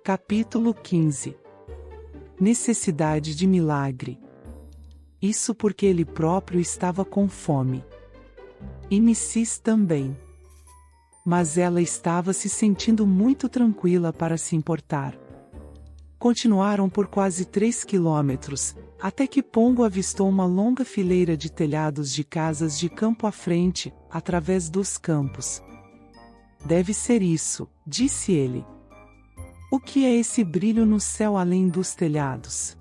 Capítulo 15. Necessidade de milagre. Isso porque ele próprio estava com fome. E Mrs. também. Mas ela estava se sentindo muito tranquila para se importar. Continuaram por quase 3 quilômetros, até que Pongo avistou uma longa fileira de telhados de casas de campo à frente, através dos campos. Deve ser isso, disse ele. O que é esse brilho no céu além dos telhados?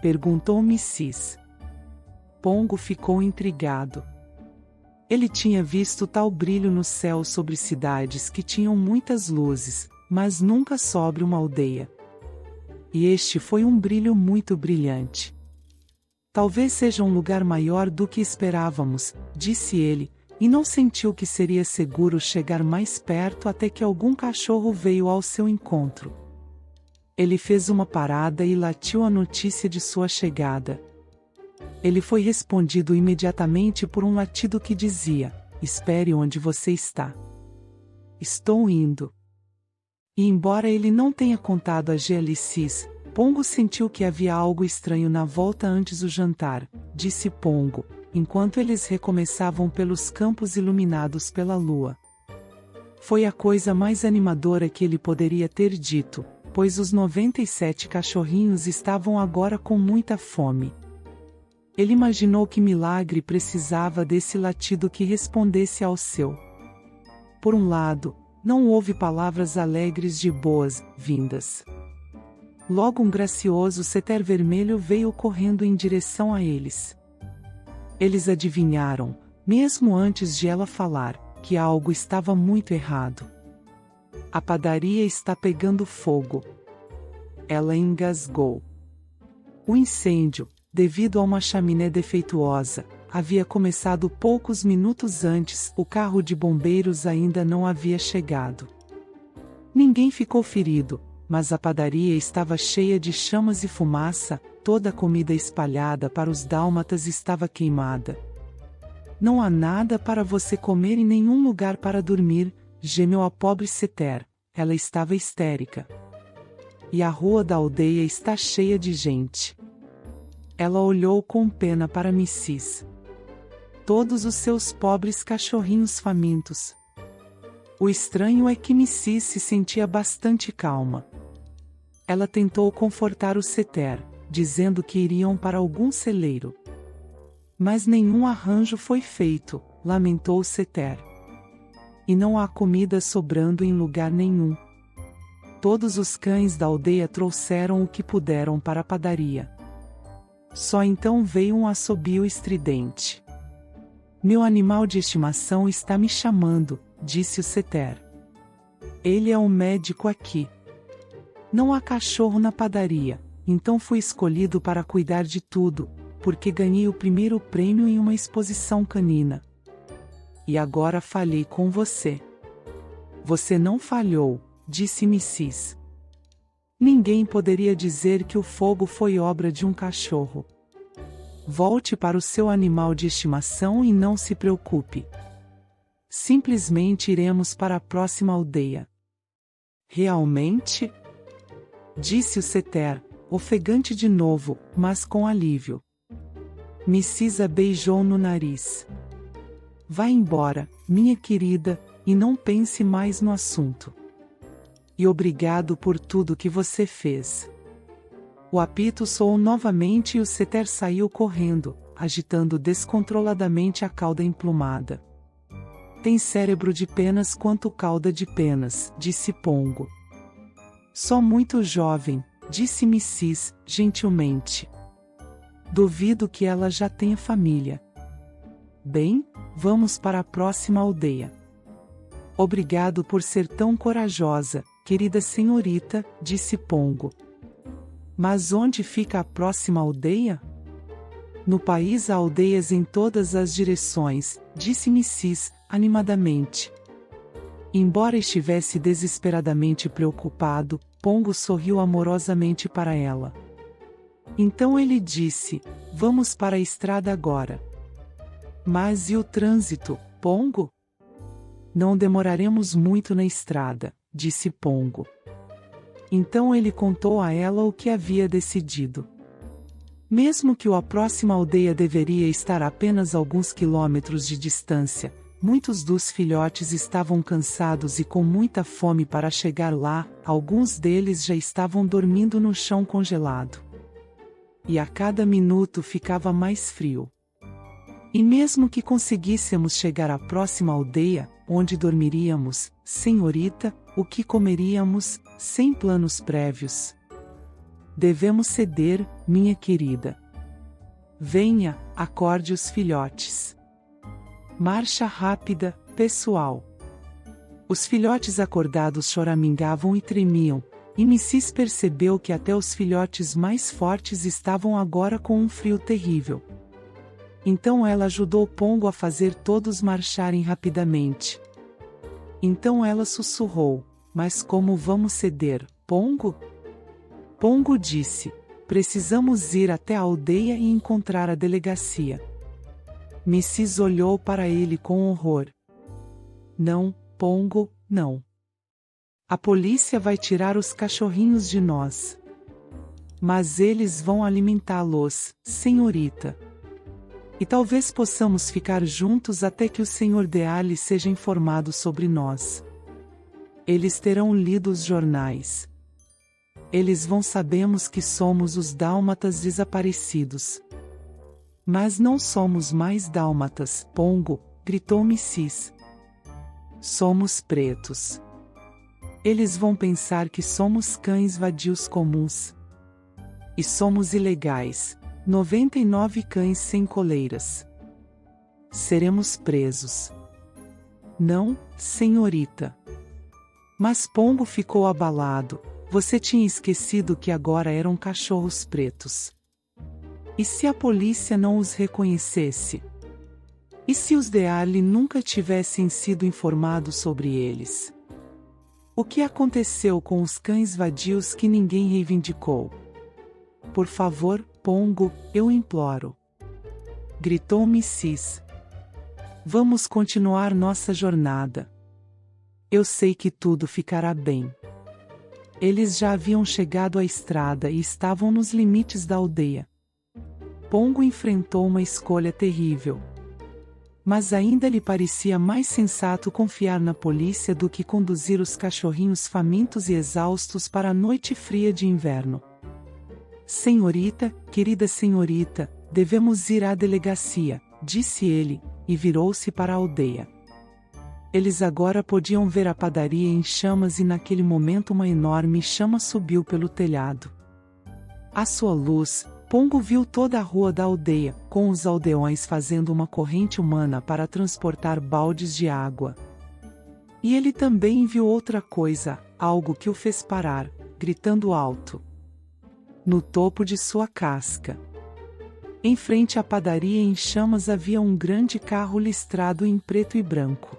Perguntou Mrs. Pongo ficou intrigado. Ele tinha visto tal brilho no céu sobre cidades que tinham muitas luzes, mas nunca sobre uma aldeia. E este foi um brilho muito brilhante. Talvez seja um lugar maior do que esperávamos, disse ele, e não sentiu que seria seguro chegar mais perto até que algum cachorro veio ao seu encontro. Ele fez uma parada e latiu a notícia de sua chegada. Ele foi respondido imediatamente por um latido que dizia: "Espere onde você está." "Estou indo." E embora ele não tenha contado a Gelicis, Pongo sentiu que havia algo estranho na volta antes do jantar, disse Pongo, enquanto eles recomeçavam pelos campos iluminados pela lua. Foi a coisa mais animadora que ele poderia ter dito, pois os 97 cachorrinhos estavam agora com muita fome. Ele imaginou que milagre precisava desse latido que respondesse ao seu. Por um lado, não houve palavras alegres de boas-vindas. Logo um gracioso setter vermelho veio correndo em direção a eles. Eles adivinharam, mesmo antes de ela falar, que algo estava muito errado. "A padaria está pegando fogo." Ela engasgou. O incêndio, devido a uma chaminé defeituosa, havia começado poucos minutos antes, o carro de bombeiros ainda não havia chegado. Ninguém ficou ferido, mas a padaria estava cheia de chamas e fumaça, toda a comida espalhada para os dálmatas estava queimada. "Não há nada para você comer e nenhum lugar para dormir", gemeu a pobre setter, ela estava histérica. "E a rua da aldeia está cheia de gente." Ela olhou com pena para Mrs. Todos os seus pobres cachorrinhos famintos. O estranho é que Mrs. se sentia bastante calma. Ela tentou confortar o setter, dizendo que iriam para algum celeiro. Mas nenhum arranjo foi feito, lamentou o setter. E não há comida sobrando em lugar nenhum. Todos os cães da aldeia trouxeram o que puderam para a padaria. Só então veio um assobio estridente. "Meu animal de estimação está me chamando", disse o setter. "Ele é o médico aqui. Não há cachorro na padaria, então fui escolhido para cuidar de tudo, porque ganhei o primeiro prêmio em uma exposição canina. E agora falhei com você." "Você não falhou", disse Mrs. "Ninguém poderia dizer que o fogo foi obra de um cachorro. Volte para o seu animal de estimação e não se preocupe. Simplesmente iremos para a próxima aldeia." "Realmente?" disse o setter, ofegante de novo, mas com alívio. Mrs. a beijou no nariz. "Vá embora, minha querida, e não pense mais no assunto. E obrigado por tudo que você fez." O apito soou novamente e o setter saiu correndo, agitando descontroladamente a cauda emplumada. "Tem cérebro de penas quanto cauda de penas", disse Pongo. "Só muito jovem", disse Mrs. gentilmente. "Duvido que ela já tenha família." "Bem, vamos para a próxima aldeia." "Obrigado por ser tão corajosa, querida senhorita", disse Pongo. "Mas onde fica a próxima aldeia?" "No país há aldeias em todas as direções", disse Mrs. animadamente. Embora estivesse desesperadamente preocupado, Pongo sorriu amorosamente para ela. Então ele disse: "Vamos para a estrada agora." "Mas e o trânsito, Pongo?" "Não demoraremos muito na estrada", disse Pongo. Então ele contou a ela o que havia decidido. Mesmo que a próxima aldeia deveria estar a apenas alguns quilômetros de distância, muitos dos filhotes estavam cansados e com muita fome para chegar lá, alguns deles já estavam dormindo no chão congelado. E a cada minuto ficava mais frio. E mesmo que conseguíssemos chegar à próxima aldeia, onde dormiríamos, senhorita, o que comeríamos, sem planos prévios? Devemos ceder, minha querida. Venha, acorde os filhotes. Marcha rápida, pessoal. Os filhotes acordados choramingavam e tremiam, e Mrs. percebeu que até os filhotes mais fortes estavam agora com um frio terrível. Então ela ajudou Pongo a fazer todos marcharem rapidamente. Então ela sussurrou: mas como vamos ceder, Pongo? Pongo disse: precisamos ir até a aldeia e encontrar a delegacia. Mrs. olhou para ele com horror. Não, Pongo, não. A polícia vai tirar os cachorrinhos de nós. Mas eles vão alimentá-los, senhorita. E talvez possamos ficar juntos até que o Sr. Dearly seja informado sobre nós. Eles terão lido os jornais. Eles vão sabemos que somos os dálmatas desaparecidos. Mas não somos mais dálmatas, Pongo, gritou Mrs. Somos pretos. Eles vão pensar que somos cães vadios comuns. E somos ilegais, 99 cães sem coleiras. Seremos presos. Não, senhorita. Mas Pongo ficou abalado. Você tinha esquecido que agora eram cachorros pretos. E se a polícia não os reconhecesse? E se os Dearly nunca tivessem sido informados sobre eles? O que aconteceu com os cães vadios que ninguém reivindicou? Por favor, Pongo, eu imploro. Gritou Mrs. Vamos continuar nossa jornada. Eu sei que tudo ficará bem. Eles já haviam chegado à estrada e estavam nos limites da aldeia. Pongo enfrentou uma escolha terrível. Mas ainda lhe parecia mais sensato confiar na polícia do que conduzir os cachorrinhos famintos e exaustos para a noite fria de inverno. Senhorita, querida senhorita, devemos ir à delegacia, disse ele, e virou-se para a aldeia. Eles agora podiam ver a padaria em chamas e naquele momento uma enorme chama subiu pelo telhado. À sua luz, Pongo viu toda a rua da aldeia, com os aldeões fazendo uma corrente humana para transportar baldes de água. E ele também viu outra coisa, algo que o fez parar, gritando alto. No topo de sua casca. Em frente à padaria em chamas havia um grande carro listrado em preto e branco.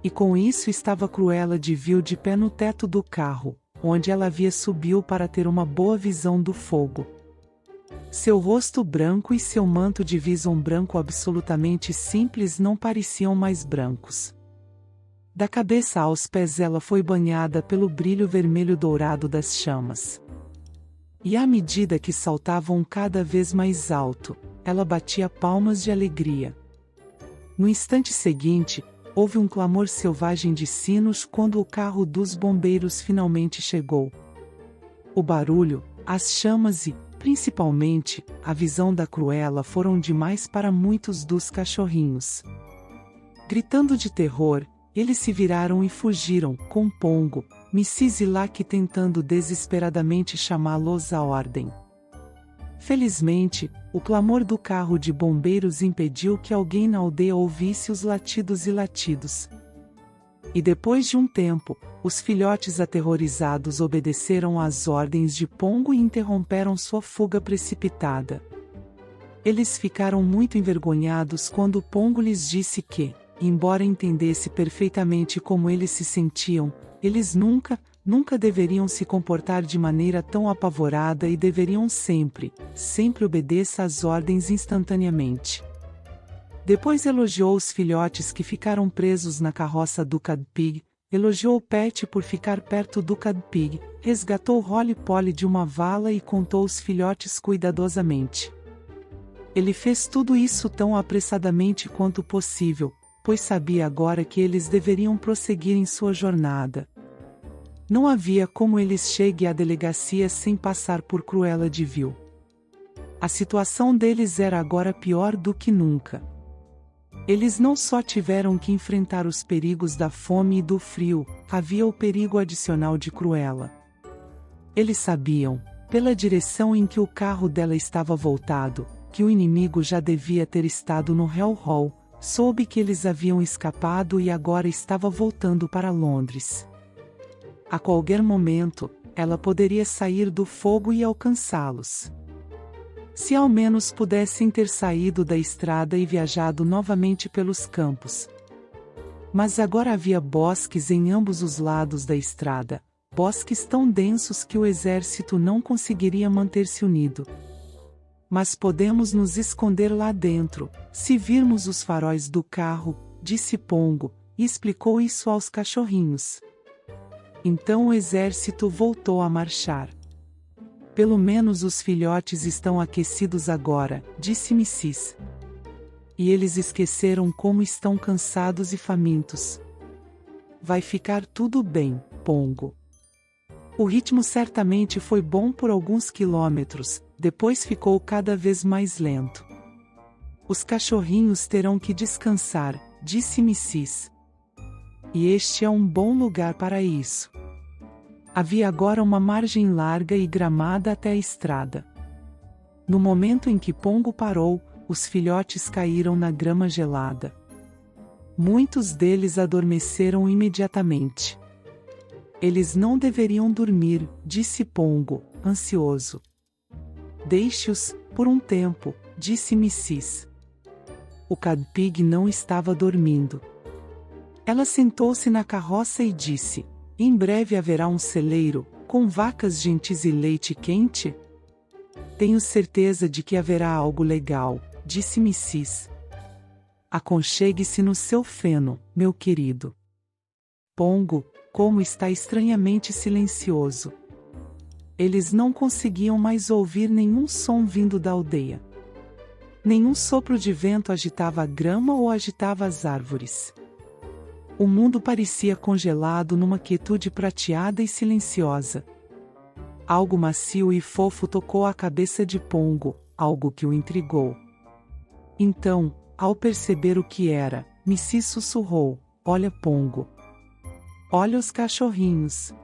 E com isso estava Cruella de Vil de pé no teto do carro, onde ela havia subiu para ter uma boa visão do fogo. Seu rosto branco e seu manto de visão branco absolutamente simples não pareciam mais brancos. Da cabeça aos pés ela foi banhada pelo brilho vermelho dourado das chamas. E à medida que saltavam cada vez mais alto, ela batia palmas de alegria. No instante seguinte, houve um clamor selvagem de sinos quando o carro dos bombeiros finalmente chegou. O barulho, as chamas e, principalmente, a visão da Cruella foram demais para muitos dos cachorrinhos. Gritando de terror, eles se viraram e fugiram, com Pongo, Mrs. e Lucky tentando desesperadamente chamá-los à ordem. Felizmente, o clamor do carro de bombeiros impediu que alguém na aldeia ouvisse os latidos e latidos. E depois de um tempo, os filhotes aterrorizados obedeceram às ordens de Pongo e interromperam sua fuga precipitada. Eles ficaram muito envergonhados quando Pongo lhes disse que, embora entendesse perfeitamente como eles se sentiam, eles nunca deveriam se comportar de maneira tão apavorada e deveriam sempre obedecer às ordens instantaneamente. Depois elogiou os filhotes que ficaram presos na carroça do Cadpig, elogiou Pet por ficar perto do Cadpig, resgatou Rolly Polly de uma vala e contou os filhotes cuidadosamente. Ele fez tudo isso tão apressadamente quanto possível, pois sabia agora que eles deveriam prosseguir em sua jornada. Não havia como eles cheguem à delegacia sem passar por Cruella de Vil. A situação deles era agora pior do que nunca. Eles não só tiveram que enfrentar os perigos da fome e do frio, havia o perigo adicional de Cruella. Eles sabiam, pela direção em que o carro dela estava voltado, que o inimigo já devia ter estado no Hell Hall, soube que eles haviam escapado e agora estava voltando para Londres. A qualquer momento, ela poderia sair do fogo e alcançá-los. Se ao menos pudessem ter saído da estrada e viajado novamente pelos campos. Mas agora havia bosques em ambos os lados da estrada, bosques tão densos que o exército não conseguiria manter-se unido. Mas podemos nos esconder lá dentro, se virmos os faróis do carro, disse Pongo, e explicou isso aos cachorrinhos. Então o exército voltou a marchar. Pelo menos os filhotes estão aquecidos agora, disse Mrs. E eles esqueceram como estão cansados e famintos. Vai ficar tudo bem, Pongo. O ritmo certamente foi bom por alguns quilômetros, depois ficou cada vez mais lento. Os cachorrinhos terão que descansar, disse Mrs. E este é um bom lugar para isso. Havia agora uma margem larga e gramada até a estrada. No momento em que Pongo parou, os filhotes caíram na grama gelada. Muitos deles adormeceram imediatamente. Eles não deveriam dormir, disse Pongo, ansioso. Deixe-os, por um tempo, disse Mrs. O Cadpig não estava dormindo. Ela sentou-se na carroça e disse: em breve haverá um celeiro, com vacas gentis e leite quente? Tenho certeza de que haverá algo legal, disse Mrs. Aconchegue-se no seu feno, meu querido. Pongo, como está estranhamente silencioso. Eles não conseguiam mais ouvir nenhum som vindo da aldeia. Nenhum sopro de vento agitava a grama ou agitava as árvores. O mundo parecia congelado numa quietude prateada e silenciosa. Algo macio e fofo tocou a cabeça de Pongo, algo que o intrigou. Então, ao perceber o que era, Mrs. sussurrou: olha, Pongo. Olha os cachorrinhos.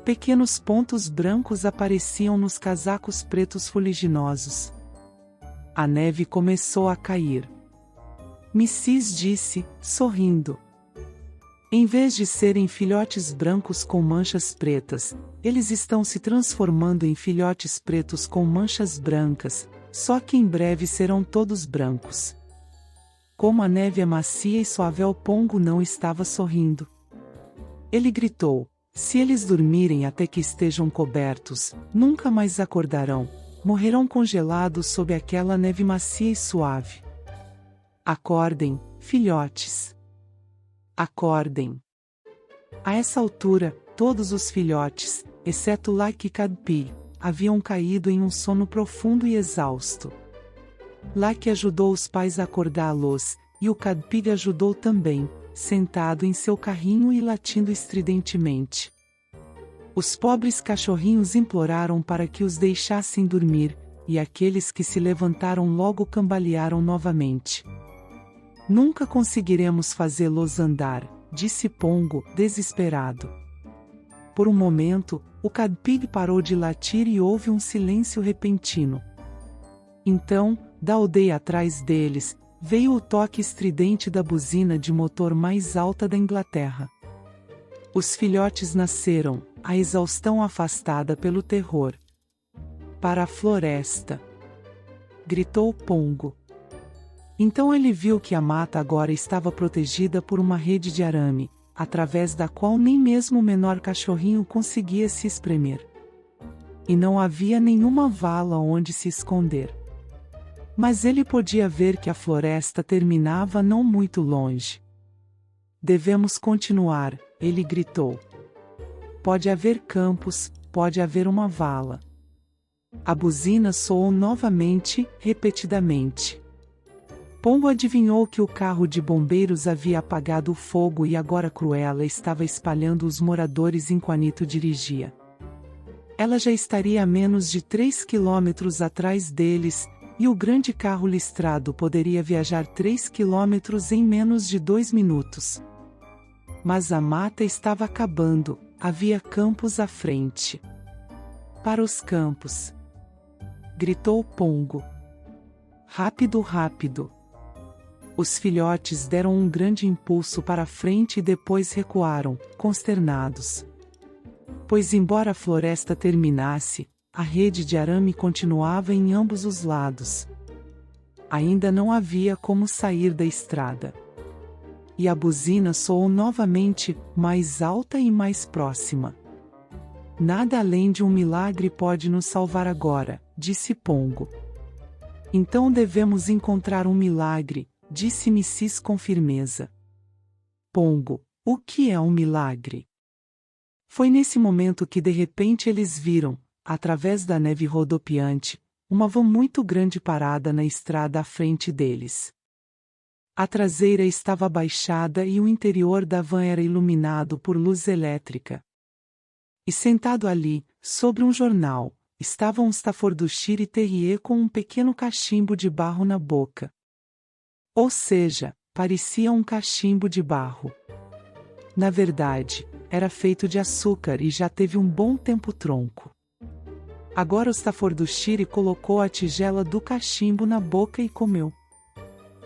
Pequenos pontos brancos apareciam nos casacos pretos fuliginosos. A neve começou a cair. Mrs. disse, sorrindo. Em vez de serem filhotes brancos com manchas pretas, eles estão se transformando em filhotes pretos com manchas brancas, só que em breve serão todos brancos. Como a neve é macia e suave, o Pongo não estava sorrindo. Ele gritou: se eles dormirem até que estejam cobertos, nunca mais acordarão, morrerão congelados sob aquela neve macia e suave. Acordem, filhotes. Acordem. A essa altura, todos os filhotes, exceto Lucky e Cadpig, haviam caído em um sono profundo e exausto. Lucky ajudou os pais a acordá-los, e o Cadpig ajudou também, sentado em seu carrinho e latindo estridentemente. Os pobres cachorrinhos imploraram para que os deixassem dormir, e aqueles que se levantaram logo cambalearam novamente. Nunca conseguiremos fazê-los andar, disse Pongo, desesperado. Por um momento, o Cadpig parou de latir e houve um silêncio repentino. Então, da aldeia atrás deles, veio o toque estridente da buzina de motor mais alta da Inglaterra. Os filhotes nasceram, a exaustão afastada pelo terror. Para a floresta! Gritou Pongo. Então ele viu que a mata agora estava protegida por uma rede de arame, através da qual nem mesmo o menor cachorrinho conseguia se espremer. E não havia nenhuma vala onde se esconder. Mas ele podia ver que a floresta terminava não muito longe. Devemos continuar, ele gritou. Pode haver campos, pode haver uma vala. A buzina soou novamente, repetidamente. Pongo adivinhou que o carro de bombeiros havia apagado o fogo e agora Cruella estava espalhando os moradores enquanto dirigia. Ela já estaria a menos de 3 quilômetros atrás deles, e o grande carro listrado poderia viajar 3 quilômetros em menos de 2 minutos. Mas a mata estava acabando, havia campos à frente. Para os campos! Gritou Pongo. Rápido, rápido! Os filhotes deram um grande impulso para a frente e depois recuaram, consternados. Pois embora a floresta terminasse, a rede de arame continuava em ambos os lados. Ainda não havia como sair da estrada. E a buzina soou novamente, mais alta e mais próxima. Nada além de um milagre pode nos salvar agora, disse Pongo. Então devemos encontrar um milagre, disse Mrs. com firmeza. Pongo, o que é um milagre? Foi nesse momento que de repente eles viram, através da neve rodopiante, uma van muito grande parada na estrada à frente deles. A traseira estava abaixada e o interior da van era iluminado por luz elétrica. E sentado ali, sobre um jornal, estava um Staffordshire Terrier com um pequeno cachimbo de barro na boca. Ou seja, parecia um cachimbo de barro. Na verdade, era feito de açúcar e já teve um bom tempo tronco. Agora o Staffordshire colocou a tigela do cachimbo na boca e comeu.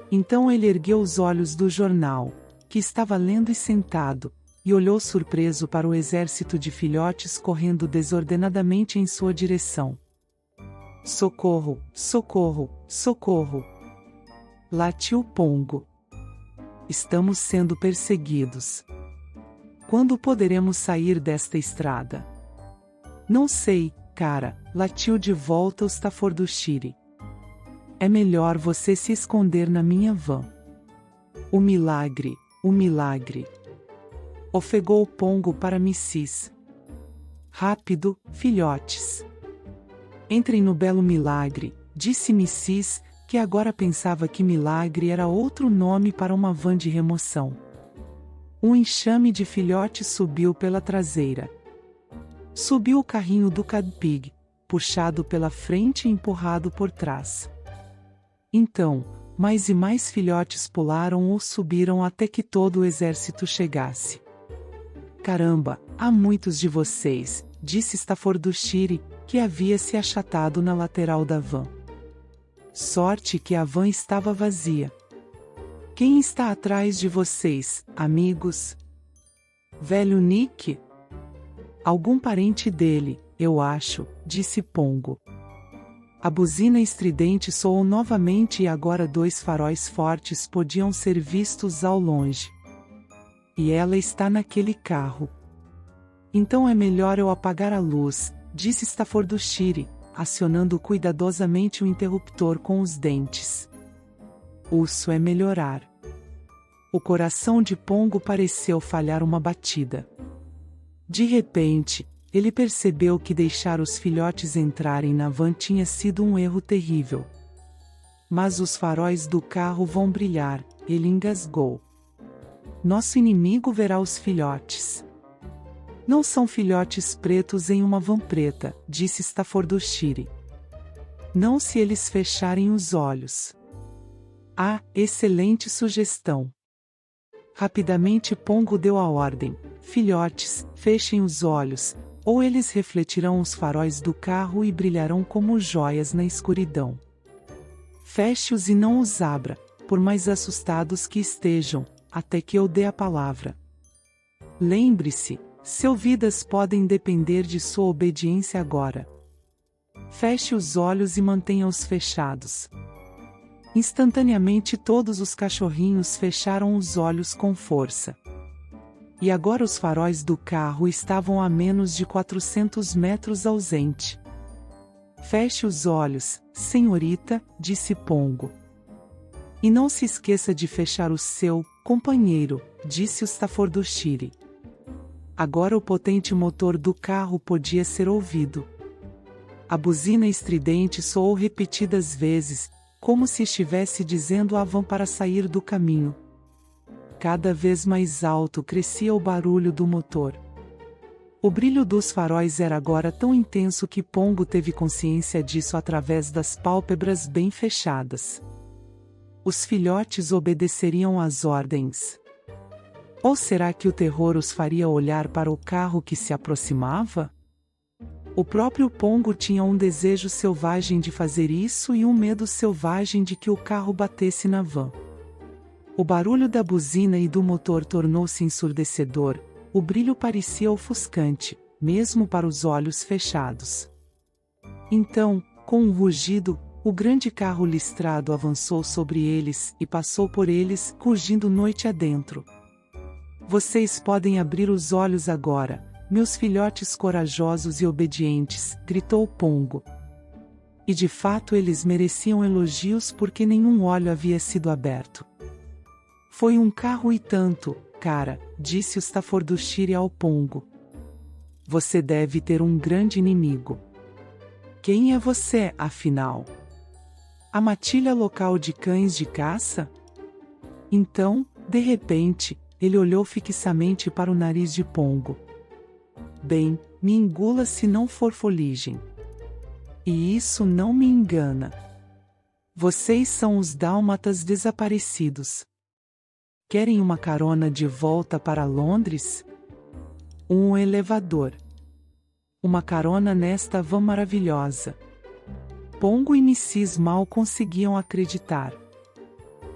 Então ele ergueu os olhos do jornal, que estava lendo e sentado, e olhou surpreso para o exército de filhotes correndo desordenadamente em sua direção. Socorro, socorro, socorro! Latiu Pongo. Estamos sendo perseguidos. Quando poderemos sair desta estrada? Não sei, cara, latiu de volta o Staffordshire. É melhor você se esconder na minha van. O milagre, o milagre. Ofegou Pongo para Mrs. Rápido, filhotes. Entrem no belo milagre, disse Mrs., que agora pensava que milagre era outro nome para uma van de remoção. Um enxame de filhotes subiu pela traseira. Subiu o carrinho do Cadpig, puxado pela frente e empurrado por trás. Então, mais e mais filhotes pularam ou subiram até que todo o exército chegasse. Caramba, há muitos de vocês, disse Staffordshire, que havia se achatado na lateral da van. Sorte que a van estava vazia. Quem está atrás de vocês, amigos? Velho Nick? Algum parente dele, eu acho, disse Pongo. A buzina estridente soou novamente e agora 2 faróis fortes podiam ser vistos ao longe. E ela está naquele carro. Então é melhor eu apagar a luz, disse Staffordshire, acionando cuidadosamente o interruptor com os dentes. Isso é melhorar. O coração de Pongo pareceu falhar uma batida. De repente, ele percebeu que deixar os filhotes entrarem na van tinha sido um erro terrível. Mas os faróis do carro vão brilhar, ele engasgou. Nosso inimigo verá os filhotes. Não são filhotes pretos em uma van preta, disse Staffordshire. Não se eles fecharem os olhos. Ah, excelente sugestão. Rapidamente Pongo deu a ordem: filhotes, fechem os olhos, ou eles refletirão os faróis do carro e brilharão como joias na escuridão. Feche-os e não os abra, por mais assustados que estejam, até que eu dê a palavra. Lembre-se, seus vidas podem depender de sua obediência agora. Feche os olhos e mantenha-os fechados. Instantaneamente todos os cachorrinhos fecharam os olhos com força. E agora os faróis do carro estavam a menos de 400 metros ausente. Feche os olhos, senhorita, disse Pongo. E não se esqueça de fechar o seu, companheiro, disse o Staffordshire. Agora o potente motor do carro podia ser ouvido. A buzina estridente soou repetidas vezes, como se estivesse dizendo à van para sair do caminho. Cada vez mais alto crescia o barulho do motor. O brilho dos faróis era agora tão intenso que Pongo teve consciência disso através das pálpebras bem fechadas. Os filhotes obedeceriam às ordens. Ou será que o terror os faria olhar para o carro que se aproximava? O próprio Pongo tinha um desejo selvagem de fazer isso e um medo selvagem de que o carro batesse na van. O barulho da buzina e do motor tornou-se ensurdecedor, o brilho parecia ofuscante, mesmo para os olhos fechados. Então, com um rugido, o grande carro listrado avançou sobre eles e passou por eles, rugindo noite adentro. Vocês podem abrir os olhos agora, meus filhotes corajosos e obedientes, gritou Pongo. E de fato eles mereciam elogios porque nenhum olho havia sido aberto. Foi um carro e tanto, cara, disse o Staffordshire ao Pongo. Você deve ter um grande inimigo. Quem é você, afinal? A matilha local de cães de caça? Então, de repente, ele olhou fixamente para o nariz de Pongo. Bem, me engula se não for fuligem. E isso não me engana. Vocês são os dálmatas desaparecidos. Querem uma carona de volta para Londres? Um elevador. Uma carona nesta van maravilhosa. Pongo e Mrs. mal conseguiam acreditar.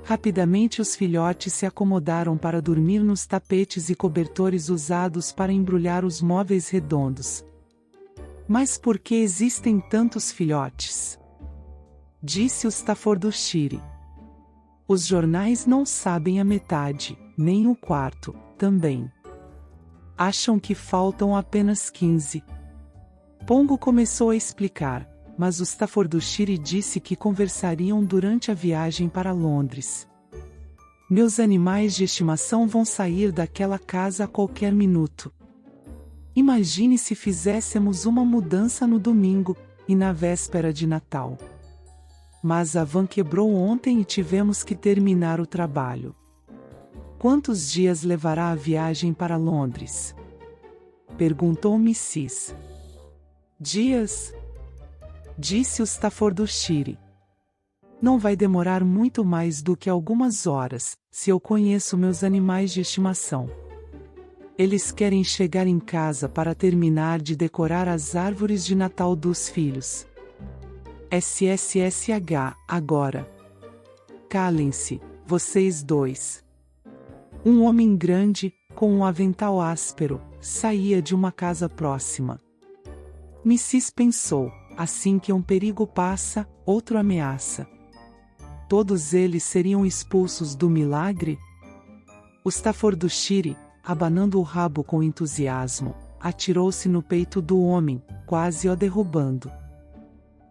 Rapidamente os filhotes se acomodaram para dormir nos tapetes e cobertores usados para embrulhar os móveis redondos. Mas por que existem tantos filhotes? Disse o Staffordshire. Os jornais não sabem a metade, nem o quarto, também. Acham que faltam apenas 15. Pongo começou a explicar, mas o Staffordshire disse que conversariam durante a viagem para Londres. Meus animais de estimação vão sair daquela casa a qualquer minuto. Imagine se fizéssemos uma mudança no domingo, e na véspera de Natal. Mas a van quebrou ontem e tivemos que terminar o trabalho. Quantos dias levará a viagem para Londres? Perguntou Mrs. Dias? Disse o Staffordshire. Não vai demorar muito mais do que algumas horas, se eu conheço meus animais de estimação. Eles querem chegar em casa para terminar de decorar as árvores de Natal dos filhos. SSSH, agora. Calem-se, vocês dois. Um homem grande, com um avental áspero, saía de uma casa próxima. Mrs. pensou, assim que um perigo passa, outro ameaça. Todos eles seriam expulsos do milagre? O Staffordshire, abanando o rabo com entusiasmo, atirou-se no peito do homem, quase o derrubando.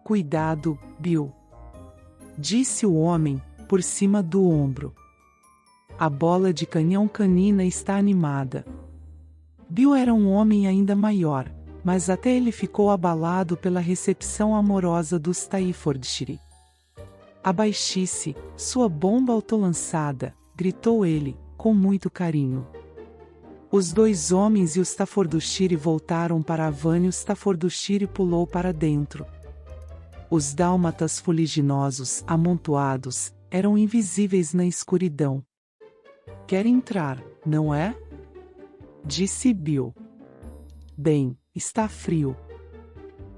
Cuidado, Bill. Disse o homem, por cima do ombro. A bola de canhão canina está animada. Bill era um homem ainda maior, mas até ele ficou abalado pela recepção amorosa do Staffordshire. Abaixe-se, sua bomba autolançada, gritou ele, com muito carinho. Os dois homens e o Staffordshire voltaram para a van e o Staffordshire pulou para dentro. Os dálmatas fuliginosos, amontoados, eram invisíveis na escuridão. Quer entrar, não é? Disse Bill. Bem, está frio.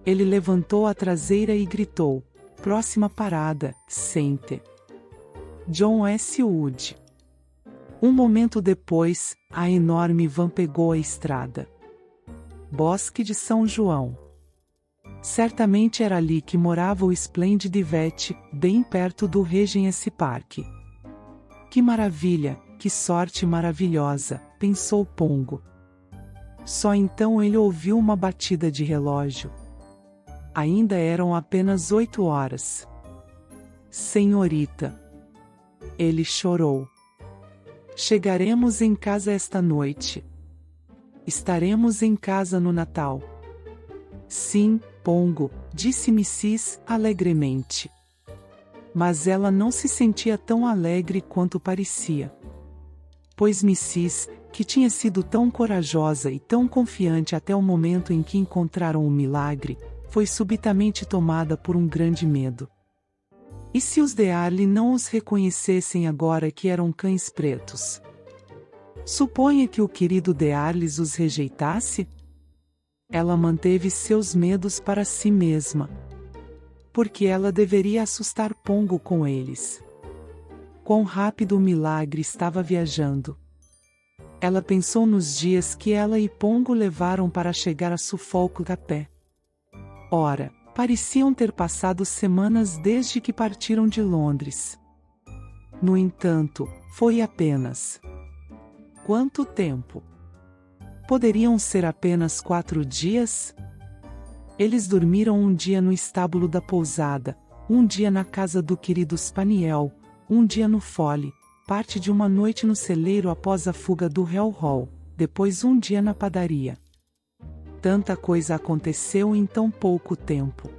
Ele levantou a traseira e gritou, próxima parada, sente. John S. Wood. Um momento depois, a enorme van pegou a estrada. Bosque de São João. Certamente era ali que morava o esplêndido Yvette, bem perto do Regency Park. Que maravilha, que sorte maravilhosa, pensou Pongo. Só então ele ouviu uma batida de relógio. Ainda eram apenas 8 horas. Senhorita. Ele chorou. Chegaremos em casa esta noite. estaremos em casa no Natal. Sim, Pongo, disse Mrs. alegremente. Mas ela não se sentia tão alegre quanto parecia. Pois Mrs., que tinha sido tão corajosa e tão confiante até o momento em que encontraram o milagre, foi subitamente tomada por um grande medo. E se os Dearly não os reconhecessem agora que eram cães pretos? Suponha que o querido Dearly os rejeitasse? Ela manteve seus medos para si mesma. Porque ela deveria assustar Pongo com eles. Quão rápido o milagre estava viajando. Ela pensou nos dias que ela e Pongo levaram para chegar a Suffolk a pé. Ora, pareciam ter passado semanas desde que partiram de Londres. No entanto, foi apenas... Quanto tempo? Poderiam ser apenas 4 dias? Eles dormiram um dia no estábulo da pousada, um dia na casa do querido Spaniel, um dia no Folly, parte de uma noite no celeiro após a fuga do Hell Hall, depois um dia na padaria. Tanta coisa aconteceu em tão pouco tempo.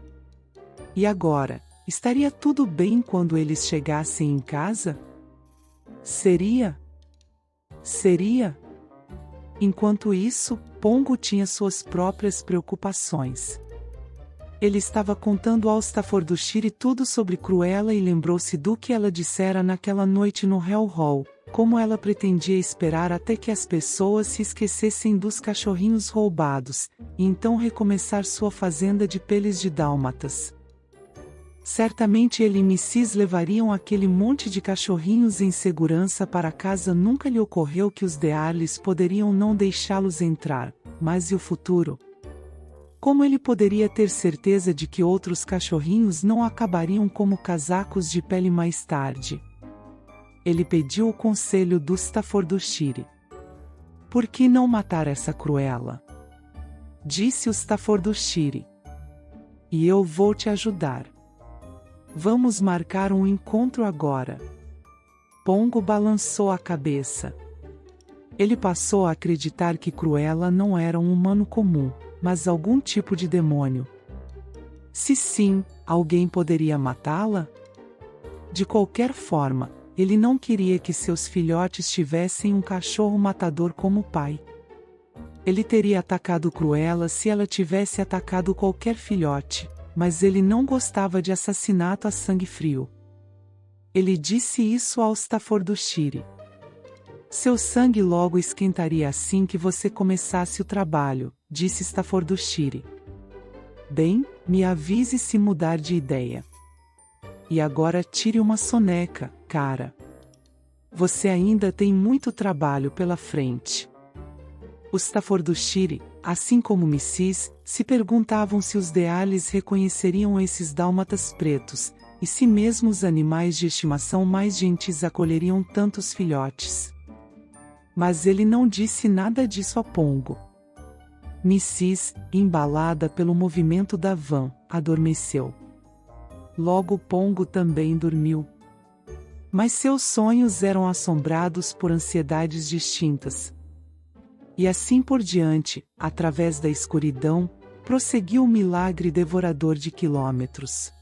E agora, estaria tudo bem quando eles chegassem em casa? Seria? Seria? Enquanto isso, Pongo tinha suas próprias preocupações. Ele estava contando ao Staffordshire tudo sobre Cruella e lembrou-se do que ela dissera naquela noite no Hell Hall, como ela pretendia esperar até que as pessoas se esquecessem dos cachorrinhos roubados, e então recomeçar sua fazenda de peles de dálmatas. Certamente ele e Mrs. levariam aquele monte de cachorrinhos em segurança para casa. Nunca lhe ocorreu que os Dearlys poderiam não deixá-los entrar, mas e o futuro? Como ele poderia ter certeza de que outros cachorrinhos não acabariam como casacos de pele mais tarde? Ele pediu o conselho do Staffordshire. Por que não matar essa Cruella? Disse o Staffordshire. E eu vou te ajudar. Vamos marcar um encontro agora. Pongo balançou a cabeça. Ele passou a acreditar que Cruella não era um humano comum, mas algum tipo de demônio. Se sim, alguém poderia matá-la? De qualquer forma, ele não queria que seus filhotes tivessem um cachorro matador como pai. Ele teria atacado Cruella se ela tivesse atacado qualquer filhote. Mas ele não gostava de assassinato a sangue frio. Ele disse isso ao Staffordshire. Seu sangue logo esquentaria assim que você começasse o trabalho, disse Staffordshire. Bem, me avise se mudar de ideia. E agora tire uma soneca, cara. Você ainda tem muito trabalho pela frente. O Staffordshire, assim como Mrs., se perguntavam se os Dearlys reconheceriam esses dálmatas pretos, e se mesmo os animais de estimação mais gentis acolheriam tantos filhotes. Mas ele não disse nada disso a Pongo. Mrs., embalada pelo movimento da van, adormeceu. Logo Pongo também dormiu. Mas seus sonhos eram assombrados por ansiedades distintas. E assim por diante, através da escuridão, prosseguiu o milagre devorador de quilômetros.